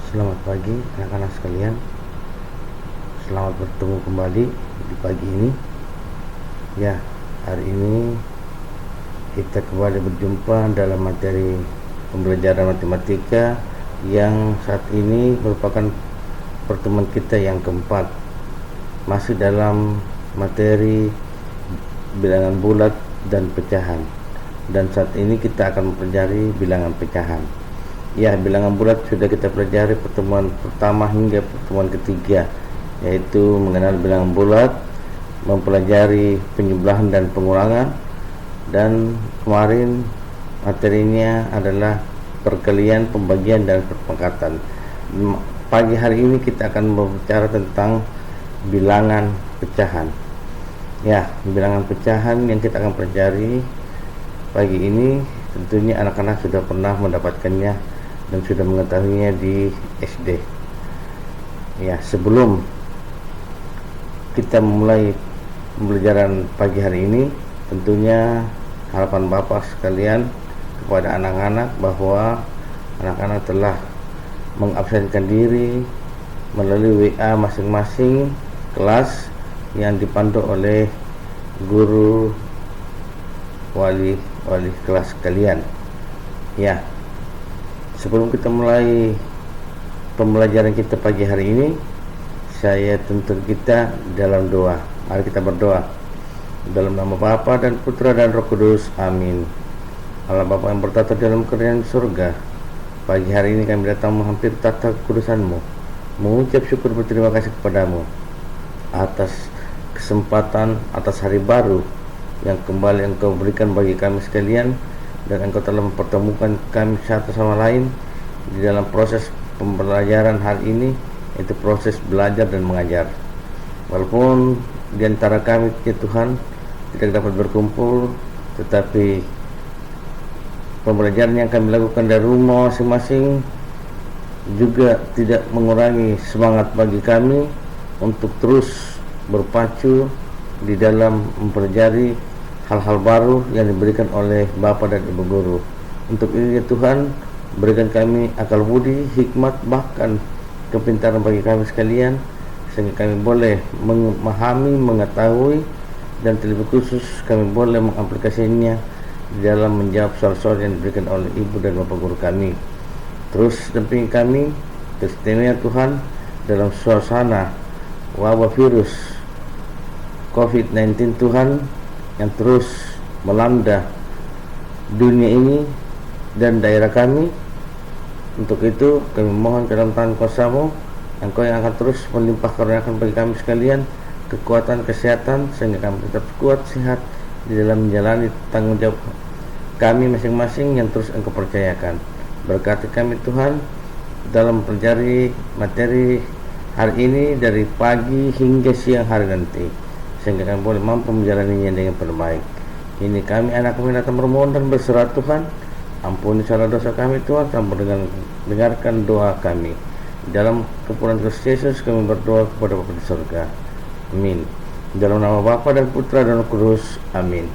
Selamat pagi anak-anak sekalian. Selamat bertemu kembali di pagi ini. Ya, hari ini kita kembali berjumpa dalam materi pembelajaran matematika yang saat ini merupakan pertemuan kita yang keempat. Masih dalam materi bilangan bulat dan pecahan. Dan saat ini kita akan mempelajari bilangan pecahan. Ya, bilangan bulat sudah kita pelajari pertemuan pertama hingga pertemuan ketiga, yaitu mengenal bilangan bulat, mempelajari penjumlahan dan pengurangan, dan kemarin materinya adalah perkalian, pembagian, dan perpangkatan. Pagi hari ini kita akan berbicara tentang bilangan pecahan. Ya, bilangan pecahan yang kita akan pelajari pagi ini tentunya anak-anak sudah pernah mendapatkannya dan sudah mengetahuinya di SD. Ya, sebelum kita memulai pembelajaran pagi hari ini, tentunya harapan Bapak sekalian kepada anak-anak bahwa anak-anak telah mengabsenkan diri melalui WA masing-masing kelas yang dipandu oleh guru wali kelas kalian. Ya, sebelum kita mulai pembelajaran kita pagi hari ini, saya tuntut kita dalam doa. Mari kita berdoa. Dalam nama Bapa dan Putra dan Roh Kudus. Amin. Allah Bapa yang bertata dalam kerajaan surga, pagi hari ini kami datang menghampiri tata kekudusan-Mu, mengucap syukur berterima kasih kepadamu atas kesempatan, atas hari baru yang kembali Engkau berikan bagi kami sekalian, dan Engkau telah mempertemukan kami satu sama lain di dalam proses pembelajaran hari ini, yaitu proses belajar dan mengajar. Walaupun di antara kami ya Tuhan tidak dapat berkumpul, tetapi pembelajaran yang kami lakukan dari rumah masing-masing juga tidak mengurangi semangat bagi kami untuk terus berpacu di dalam mempelajari hal-hal baru yang diberikan oleh Bapa dan Ibu Guru. Untuk ini ya Tuhan, berikan kami akal budi, hikmat, bahkan kepintaran bagi kami sekalian, sehingga kami boleh memahami, mengetahui, dan terlebih khusus kami boleh mengaplikasinya di dalam menjawab soal-soal yang diberikan oleh Ibu dan Bapak Guru kami. Terus dampingi kami, istimewa Tuhan, dalam suasana wabah virus COVID-19 Tuhan yang terus melanda dunia ini dan daerah kami. Untuk itu kami mohon ke dalam tangan kuasa-Mu, Engkau yang akan terus melimpah karuniakan bagi kami sekalian kekuatan, kesehatan, sehingga kami tetap kuat, sehat di dalam menjalani tanggung jawab kami masing-masing yang terus Engkau percayakan. Berkati kami Tuhan dalam mempelajari materi hari ini dari pagi hingga siang hari nanti, sehingga kami boleh mampu menjalaninya dengan terbaik. Ini kami anak-Kami datang bermohon dan berserah Tuhan, ampuni salah dosa kami Tuhan, sampai dengarkan doa kami. Dalam kepulauan Kristus Yesus kami berdoa kepada Bapa di surga. Amin. Dalam nama Bapa dan Putra dan Roh Kudus. Amin.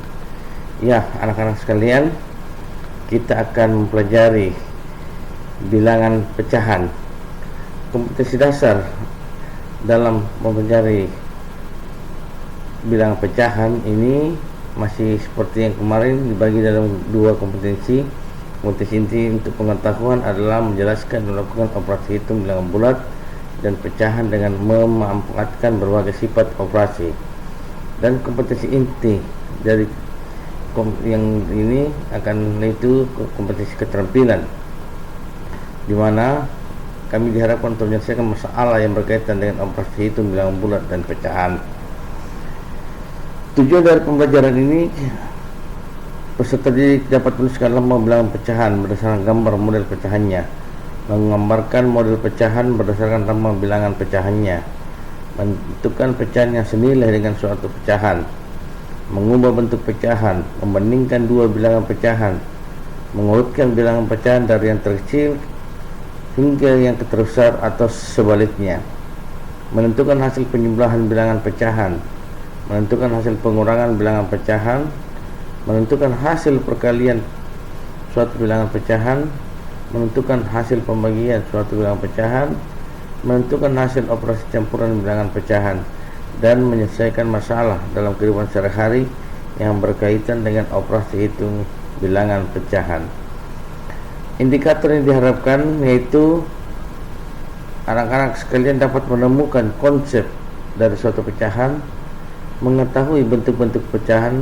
Ya, anak-anak sekalian, kita akan mempelajari bilangan pecahan. Kompetensi dasar dalam mempelajari bilangan pecahan ini masih seperti yang kemarin, dibagi dalam dua kompetensi. Kompetensi inti untuk pengetahuan adalah menjelaskan dan melakukan operasi hitung bilangan bulat dan pecahan dengan memanfaatkan berbagai sifat operasi. Dan kompetensi inti dari yang ini akan yaitu kompetensi keterampilan, di mana kami diharapkan untuk menyelesaikan masalah yang berkaitan dengan operasi hitung bilangan bulat dan pecahan. Tujuan dari pembelajaran ini, peserta didik dapat menuliskan lambang bilangan pecahan berdasarkan gambar model pecahannya, menggambarkan model pecahan berdasarkan lambang bilangan pecahannya, menentukan pecahan yang senilai dengan suatu pecahan, mengubah bentuk pecahan, membandingkan dua bilangan pecahan, mengurutkan bilangan pecahan dari yang terkecil hingga yang terbesar atau sebaliknya, menentukan hasil penjumlahan bilangan pecahan, menentukan hasil pengurangan bilangan pecahan, menentukan hasil perkalian suatu bilangan pecahan, menentukan hasil pembagian suatu bilangan pecahan, menentukan hasil operasi campuran bilangan pecahan, dan menyelesaikan masalah dalam kehidupan sehari-hari yang berkaitan dengan operasi hitung bilangan pecahan. Indikator yang diharapkan yaitu anak-anak sekalian dapat menemukan konsep dari suatu pecahan, mengetahui bentuk-bentuk pecahan,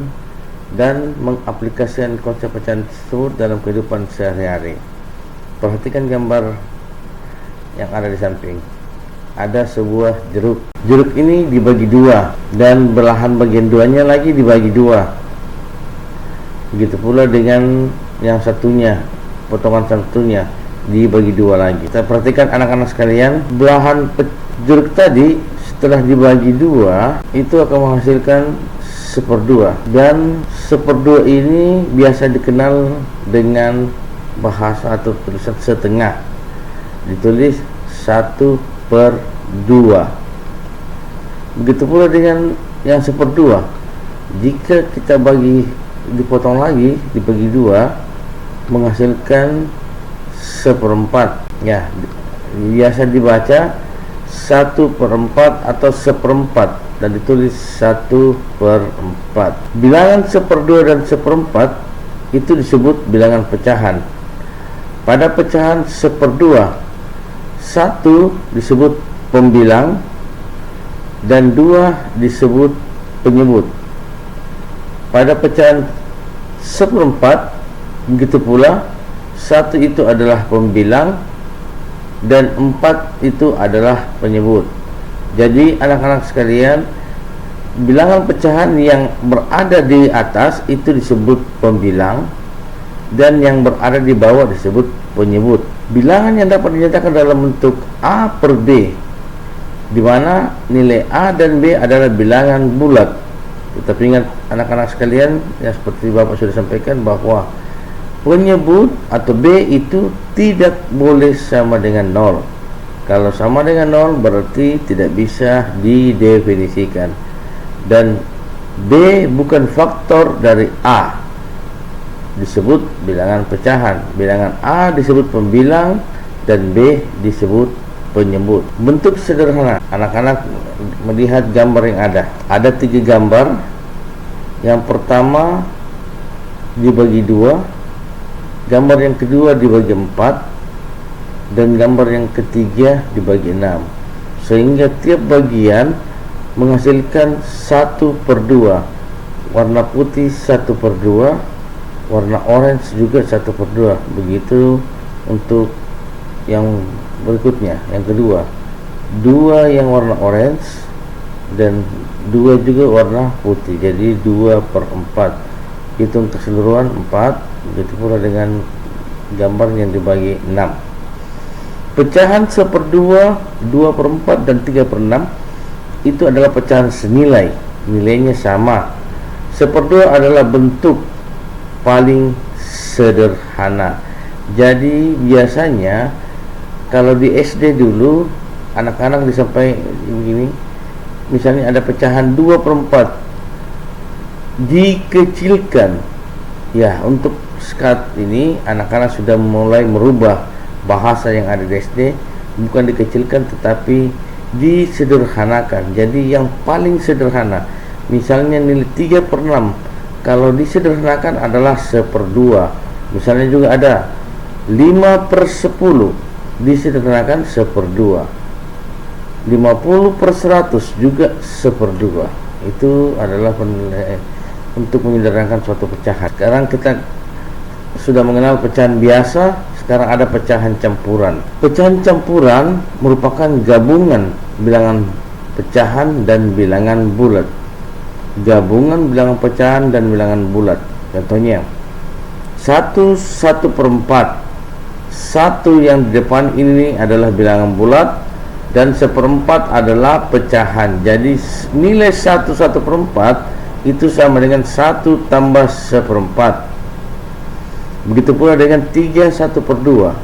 dan mengaplikasikan konsep pecahan tersebut dalam kehidupan sehari-hari. Perhatikan gambar yang ada di samping. Ada sebuah jeruk. Jeruk ini dibagi dua, dan belahan bagian duanya lagi dibagi dua. Begitu pula dengan yang satunya, potongan satunya dibagi dua lagi. Kita perhatikan anak-anak sekalian, belahan jeruk tadi setelah dibagi dua itu akan menghasilkan seperdua, dan seperdua ini biasa dikenal dengan bahasa atau tulisan setengah, ditulis 1/2. Begitu pula dengan yang seperdua, jika kita dipotong lagi, dibagi dua, menghasilkan 1/4. Ya, biasa dibaca 1/4 atau 1/4 dan ditulis 1/4. Bilangan 1/2 dan 1/4 itu disebut bilangan pecahan. Pada pecahan 1/2, 1 disebut pembilang dan 2 disebut penyebut. Pada pecahan 1/4 begitu pula, 1 itu adalah pembilang dan 4 itu adalah penyebut. Jadi anak-anak sekalian, bilangan pecahan yang berada di atas itu disebut pembilang, dan yang berada di bawah disebut penyebut. Bilangan yang dapat dinyatakan dalam bentuk A per B, di mana nilai A dan B adalah bilangan bulat. Tetapi ingat anak-anak sekalian, yang seperti Bapak sudah sampaikan, bahwa penyebut atau B itu tidak boleh sama dengan 0. Kalau sama dengan 0 berarti tidak bisa didefinisikan, dan B bukan faktor dari A, disebut bilangan pecahan. Bilangan A disebut pembilang dan B disebut penyebut. Bentuk sederhana, anak-anak melihat gambar yang ada 3 gambar. Yang pertama dibagi 2, gambar yang kedua dibagi 4, dan gambar yang ketiga dibagi 6, sehingga tiap bagian menghasilkan 1/2. Warna putih 1/2, warna orange juga 1/2. Begitu untuk yang berikutnya, yang kedua, 2 yang warna orange dan 2 juga warna putih, jadi 2/4. Hitung keseluruhan 4. Begitu pula dengan gambar yang dibagi 6. Pecahan 1/2, 2/4 dan 3/6 itu adalah pecahan senilai, nilainya sama. 1/2 adalah bentuk paling sederhana. Jadi biasanya kalau di SD dulu anak-anak disampaikan begini, misalnya ada pecahan 2/4, dikecilkan. Ya, untuk saat ini anak-anak sudah mulai merubah bahasa yang ada di SD, bukan dikecilkan tetapi disederhanakan. Jadi yang paling sederhana, misalnya nilai 3/6, kalau disederhanakan adalah 1/2. Misalnya juga ada 5/10, disederhanakan 1/2. 50/100 juga 1/2. Itu adalah untuk menyederhanakan suatu pecahan. Sekarang kita sudah mengenal pecahan biasa, sekarang ada pecahan campuran. Pecahan campuran merupakan gabungan bilangan pecahan dan bilangan bulat. Gabungan bilangan pecahan dan bilangan bulat. Contohnya 1/4. 1 yang di depan ini adalah bilangan bulat dan 1/4 adalah pecahan. Jadi nilai 1/4 itu sama dengan 1 tambah 1/4. Begitu pula dengan 3/1/2,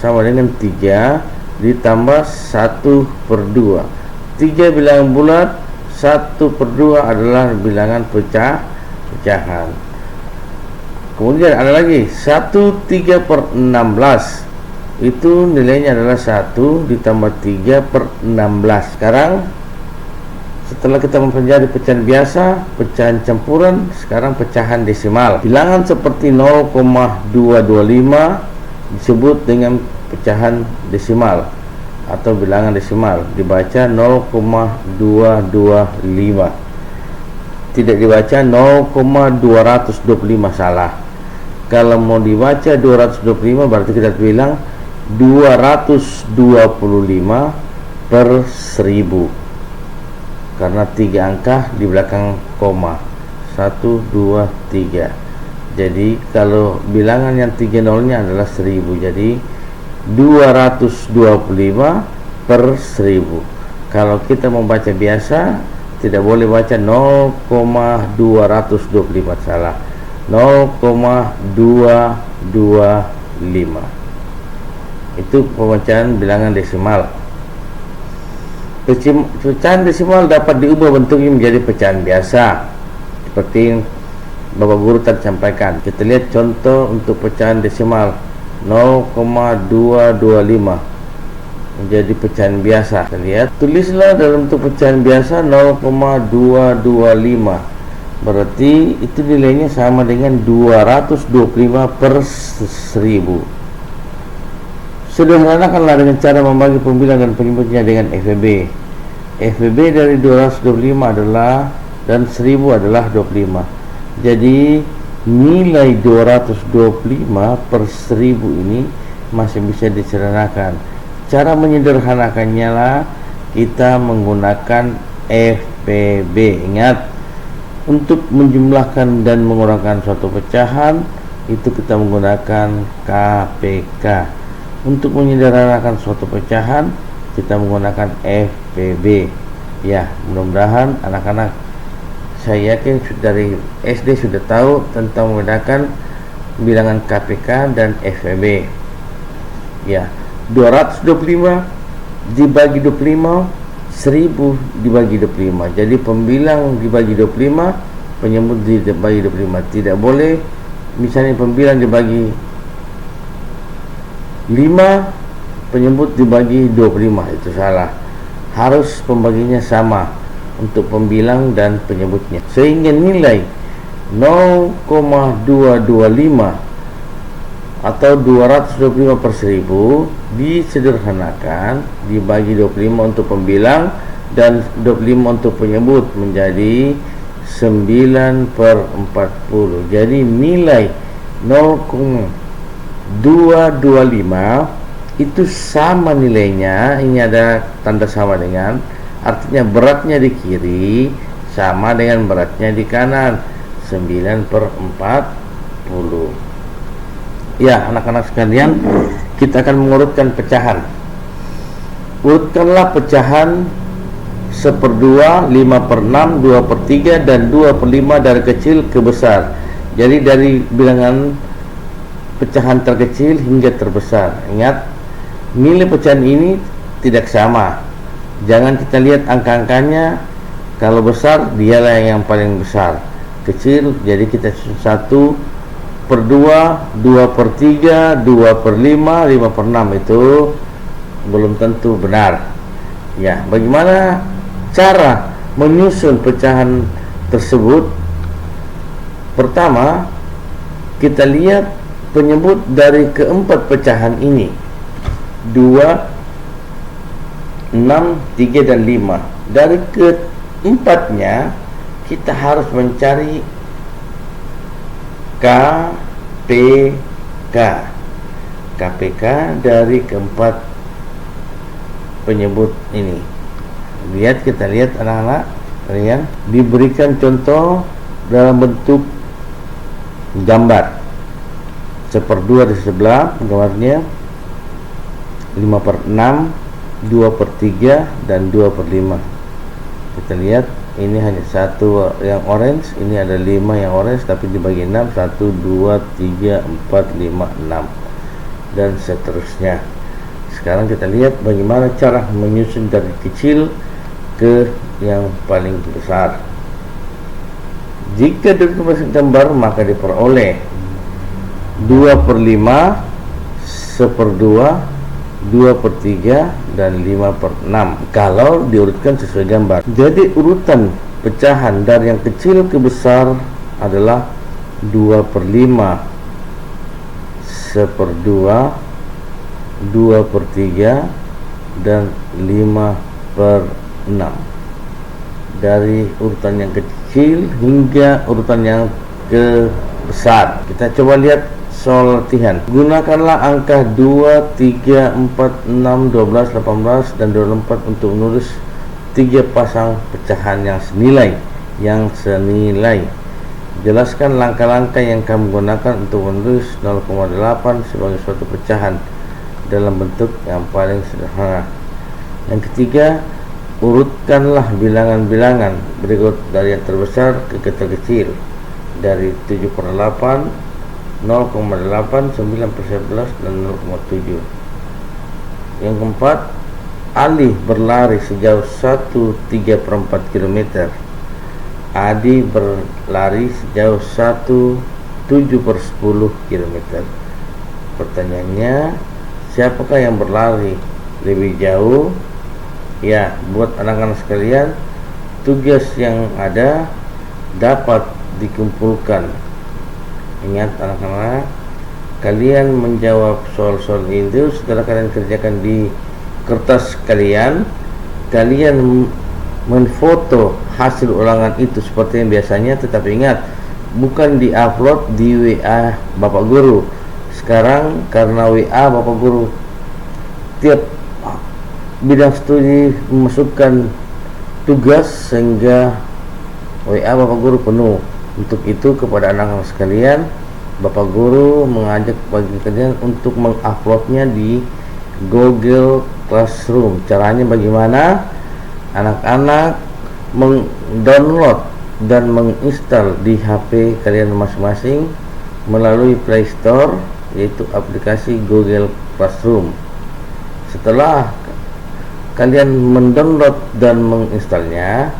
sama dengan 3 ditambah 1/2. 3 bilangan bulat, 1/2 adalah bilangan pecahan. Kemudian ada lagi 1/3/16. itu nilainya adalah 1 ditambah 3 per 16. Sekarang setelah kita mempelajari pecahan biasa, pecahan campuran, sekarang pecahan desimal. Bilangan seperti 0,225 disebut dengan pecahan desimal atau bilangan desimal. Dibaca 0,225, tidak dibaca 0,225, salah. Kalau mau dibaca 225 berarti kita bilang 225 per 1000, karena 3 angka di belakang koma, 1, 2, 3. Jadi kalau bilangan yang 3 nolnya adalah 1000, jadi 225 per 1000. Kalau kita membaca biasa tidak boleh baca 0,225, salah, 0,225. Itu pembacaan bilangan desimal. Pecahan desimal dapat diubah bentuknya menjadi pecahan biasa seperti yang Bapak Guru tadi sampaikan. Kita lihat contoh untuk pecahan desimal 0,225 menjadi pecahan biasa. Kita lihat, tulislah dalam bentuk pecahan biasa 0,225, berarti itu nilainya sama dengan 225 per 1000. Sederhanakanlah dengan cara membagi pembilang dan penyebutnya dengan FEB. FEB dari 225 adalah dan 1000 adalah 25. Jadi nilai 225 per 1000 ini masih bisa disederhanakan. Cara menyederhanakannya lah kita menggunakan FPB. Ingat, untuk menjumlahkan dan mengurangkan suatu pecahan itu kita menggunakan KPK. Untuk menyederhanakan suatu pecahan kita menggunakan FPB. Ya, mudah-mudahan anak-anak, saya yakin dari SD sudah tahu tentang membedakan bilangan KPK dan FPB. Ya, 225 dibagi 25, 1000 dibagi 25. Jadi pembilang dibagi 25, penyebut dibagi 25. Tidak boleh misalnya pembilang dibagi 5, penyebut dibagi 25, itu salah. Harus pembaginya sama untuk pembilang dan penyebutnya, sehingga nilai 0,225 atau 225 per 1000 disederhanakan dibagi 25 untuk pembilang dan 25 untuk penyebut menjadi 9 per 40. Jadi nilai 0,225 itu sama nilainya, ini ada tanda sama dengan, artinya beratnya di kiri sama dengan beratnya di kanan, 9 per 40. Ya, anak-anak sekalian, kita akan mengurutkan pecahan. Urutkanlah pecahan 1/2, 5/6, 2/3 dan 2/5 dari kecil ke besar. Jadi dari bilangan pecahan terkecil hingga terbesar. Ingat, nilai pecahan ini tidak sama. Jangan kita lihat angka-angkanya. Kalau besar, dialah yang paling besar. Kecil, jadi kita 1/2, 2/3, 2/5, 5/6 itu belum tentu benar. Ya, bagaimana cara menyusun pecahan tersebut? Pertama, kita lihat penyebut dari keempat pecahan ini, 2, 6, 3 dan 5. Dari keempatnya kita harus mencari KPK dari keempat penyebut ini. Kita lihat anak-anak kalian, diberikan contoh dalam bentuk gambar 1/2 di sebelah gambarnya, 5/6, 2/3 dan 2/5. Kita lihat ini hanya satu yang orange, ini ada 5 yang orange tapi dibagi 6, 1, 2, 3, 4, 5, 6 dan seterusnya. Sekarang kita lihat bagaimana cara menyusun dari kecil ke yang paling besar. Jika dari gambar maka diperoleh 2/5 1/2, 2/3, dan 5/6 kalau diurutkan sesuai gambar. Jadi urutan pecahan dari yang kecil ke besar adalah 2/5, 1/2, 2/3, dan 5/6 dari urutan yang kecil hingga urutan yang ke besar. Kita coba lihat soal latihan. Gunakanlah angka 2, 3, 4, 6, 12, 18, dan 24 untuk menulis 3 pasang pecahan yang senilai. Jelaskan langkah-langkah yang kamu gunakan untuk menulis 0,8 sebagai suatu pecahan dalam bentuk yang paling sederhana. Yang ketiga, urutkanlah bilangan-bilangan berikut dari yang terbesar ke terkecil, dari 7/8, 0,8, 9/11, dan 0,7. Yang keempat, Ali berlari sejauh 1/3/4 km. Adi berlari sejauh 1/7/10 km. Pertanyaannya, siapakah yang berlari lebih jauh? Ya, buat anak-anak sekalian, tugas yang ada dapat dikumpulkan. Ingat anak-anak, kalian menjawab soal-soal itu setelah kalian kerjakan di kertas kalian. Kalian menfoto hasil ulangan itu seperti yang biasanya, tetapi ingat, bukan diupload di WA Bapak Guru. Sekarang karena WA Bapak Guru tiap bidang studi memasukkan tugas sehingga WA Bapak Guru penuh. Untuk itu kepada anak-anak sekalian, Bapak Guru mengajak bagi kalian untuk menguploadnya di Google Classroom. Caranya bagaimana? Anak-anak mendownload dan menginstal di HP kalian masing-masing melalui Play Store, yaitu aplikasi Google Classroom. Setelah kalian mendownload dan menginstalnya,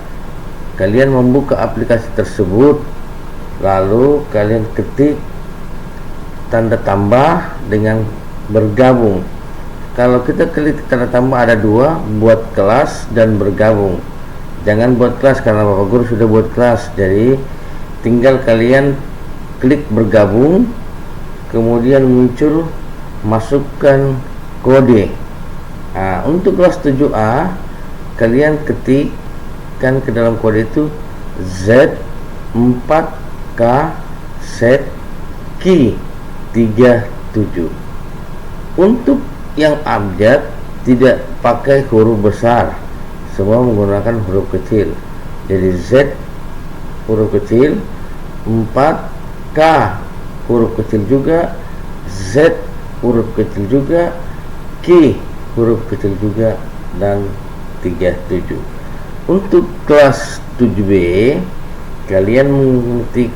kalian membuka aplikasi tersebut, lalu kalian ketik tanda tambah dengan bergabung. Kalau kita klik tanda tambah ada 2, buat kelas dan bergabung. Jangan buat kelas karena Bapak Guru sudah buat kelas. Jadi tinggal kalian klik bergabung, kemudian muncul masukkan kode. Nah, untuk kelas 7A kalian ketikkan ke dalam kode itu Z4K set Ki 37. Untuk yang abjad tidak pakai huruf besar, semua menggunakan huruf kecil. Jadi Z huruf kecil, 4K huruf kecil juga, Z huruf kecil juga, Ki huruf kecil juga, dan 37. Untuk kelas 7B kalian mengetik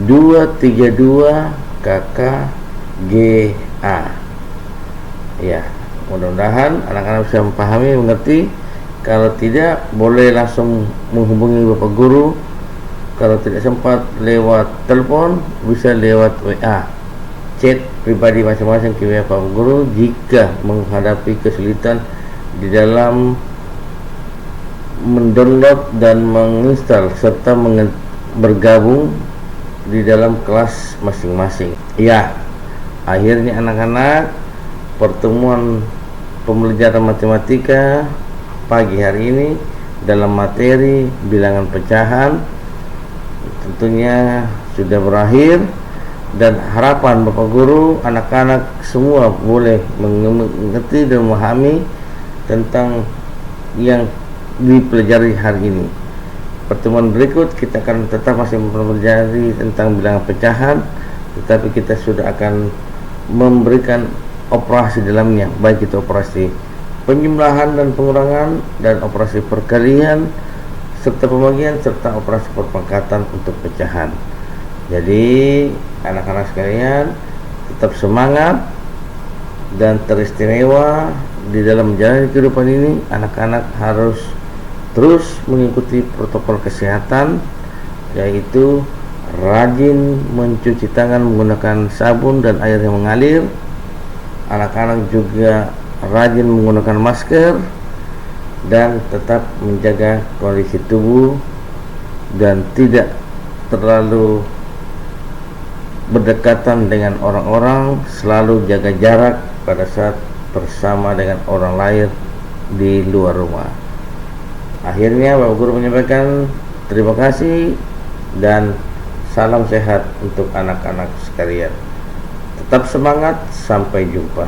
232 KKGA. Ya, mudah-mudahan anak-anak bisa memahami, mengerti. Kalau tidak, boleh langsung menghubungi Bapak Guru. Kalau tidak sempat lewat telepon, bisa lewat WA, chat pribadi masing-masing ke WA Bapak Guru jika menghadapi kesulitan di dalam mendownload dan menginstal serta bergabung di dalam kelas masing-masing. Ya, akhirnya anak-anak, pertemuan pembelajaran matematika pagi hari ini dalam materi bilangan pecahan tentunya sudah berakhir, dan harapan Bapak Guru anak-anak semua boleh mengerti dan memahami tentang yang dipelajari hari ini. Pertemuan berikut kita akan tetap masih mempelajari tentang bilangan pecahan, tetapi kita sudah akan memberikan operasi dalamnya, baik itu operasi penjumlahan dan pengurangan, dan operasi perkalian serta pembagian, serta operasi perpangkatan untuk pecahan. Jadi anak-anak sekalian tetap semangat dan teristimewa di dalam menjalani kehidupan ini. Anak-anak harus terus mengikuti protokol kesehatan, yaitu rajin mencuci tangan menggunakan sabun dan air yang mengalir, anak-anak juga rajin menggunakan masker dan tetap menjaga kondisi tubuh dan tidak terlalu berdekatan dengan orang-orang, selalu jaga jarak pada saat bersama dengan orang lain di luar rumah. Akhirnya Bapak Guru menyampaikan terima kasih dan salam sehat untuk anak-anak sekalian. Tetap semangat, sampai jumpa.